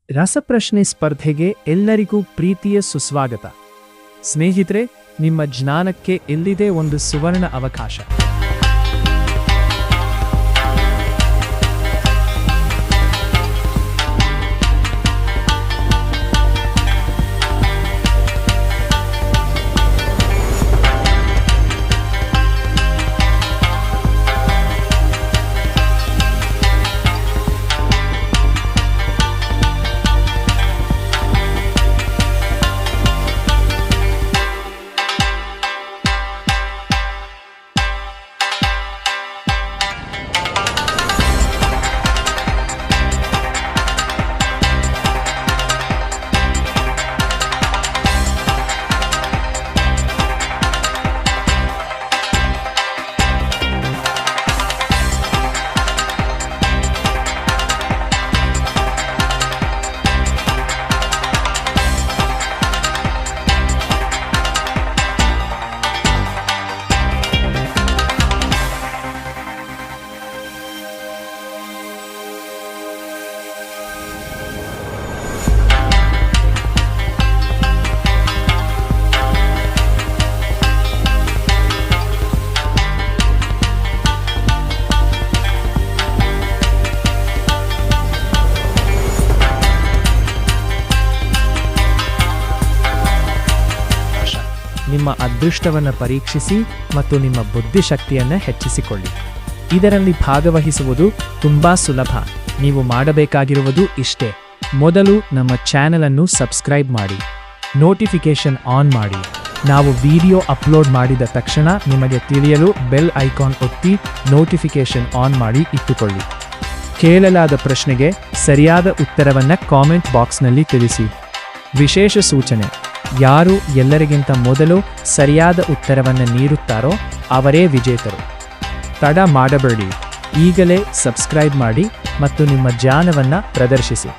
ರಸಪ್ರಶ್ನೆ ಸ್ಪರ್ಧೆಗೆ ಎಲ್ಲರಿಗೂ ಪ್ರೀತಿಯ ಸುಸ್ವಾಗತ. ಸ್ನೇಹಿತರೆ, ನಿಮ್ಮ ಜ್ಞಾನಕ್ಕೆ ಇಲ್ಲಿದೆ ಒಂದು ಸುವರ್ಣ ಅವಕಾಶ. ನಿಮ್ಮ ಅದೃಷ್ಟವನ್ನು ಪರೀಕ್ಷಿಸಿ ಮತ್ತು ನಿಮ್ಮ ಬುದ್ಧಿಶಕ್ತಿಯನ್ನು ಹೆಚ್ಚಿಸಿಕೊಳ್ಳಿ. ಇದರಲ್ಲಿ ಭಾಗವಹಿಸುವುದು ತುಂಬಾ ಸುಲಭ. ನೀವು ಮಾಡಬೇಕಾಗಿರುವುದು ಇಷ್ಟೇ: ಮೊದಲು ನಮ್ಮ ಚಾನೆಲ್ ಅನ್ನು ಸಬ್ಸ್ಕ್ರೈಬ್ ಮಾಡಿ, ನೋಟಿಫಿಕೇಶನ್ ಆನ್ ಮಾಡಿ. ನಾವು ವಿಡಿಯೋ ಅಪ್ಲೋಡ್ ಮಾಡಿದ ತಕ್ಷಣ ನಿಮಗೆ ತಿಳಿಯಲು ಬೆಲ್ ಐಕಾನ್ ಒತ್ತಿ ನೋಟಿಫಿಕೇಶನ್ ಆನ್ ಮಾಡಿ ಇಟ್ಟುಕೊಳ್ಳಿ. ಕೇಳಲಾದ ಪ್ರಶ್ನೆಗೆ ಸರಿಯಾದ ಉತ್ತರವನ್ನು ಕಾಮೆಂಟ್ ಬಾಕ್ಸ್ನಲ್ಲಿ ತಿಳಿಸಿ. ವಿಶೇಷ ಸೂಚನೆ: ಯಾರು ಎಲ್ಲರಿಗಿಂತ ಮೊದಲು ಸರಿಯಾದ ಉತ್ತರವನ್ನು ನೀಡುತ್ತಾರೋ ಅವರೇ ವಿಜೇತರು. ತಡ ಮಾಡಬೇಡಿ, ಈಗಲೇ ಸಬ್ಸ್ಕ್ರೈಬ್ ಮಾಡಿ ಮತ್ತು ನಿಮ್ಮ ಜ್ಞಾನವನ್ನು ಪ್ರದರ್ಶಿಸಿ.